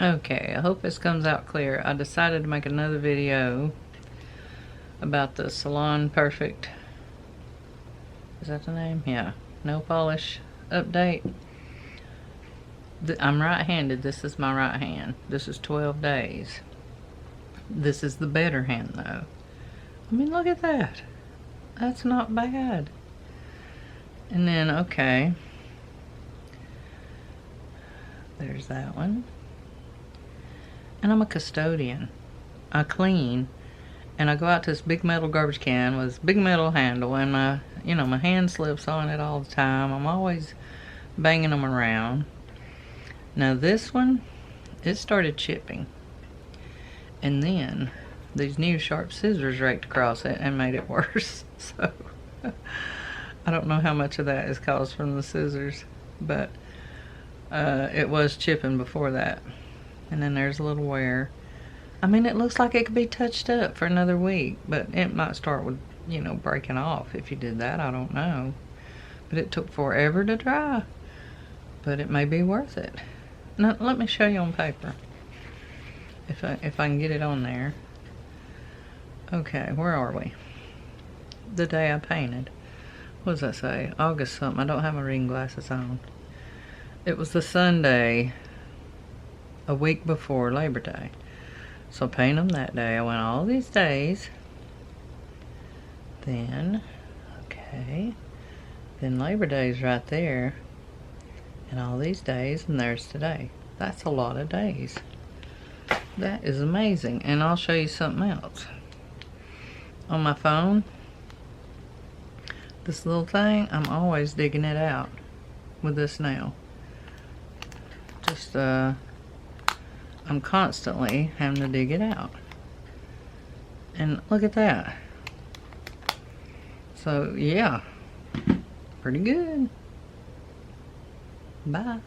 Okay, I hope this comes out clear. I decided to make another video about the Salon Perfect. Is that the name? Yeah. No polish update. I'm right-handed. This is my right hand. This is 12 days. This is the better hand, though. I mean, look at that. That's not bad. And then, okay. There's that one. And I'm a custodian. I clean, and I go out to this big metal garbage can with this big metal handle, and my hand slips on it all the time. I'm always banging them around. Now this one, it started chipping, and then these new sharp scissors raked across it and made it worse. So I don't know how much of that is caused from the scissors, but it was chipping before that. And then there's a little wear. I mean, it looks like it could be touched up for another week, but it might start with, breaking off if you did that. I don't know. But it took forever to dry. But it may be worth it. Now, let me show you on paper. If I can get it on there. Okay, where are we? The day I painted. What does that say? August something. I don't have my reading glasses on. It was the Sunday a week before Labor Day. So I painted them that day. I went all these days. Then, okay. Then Labor Day's right there. And all these days, and there's today. That's a lot of days. That is amazing. And I'll show you something else. On my phone, this little thing, I'm always digging it out with this nail. Just, I'm constantly having to dig it out. And look at that. So, yeah. Pretty good. Bye.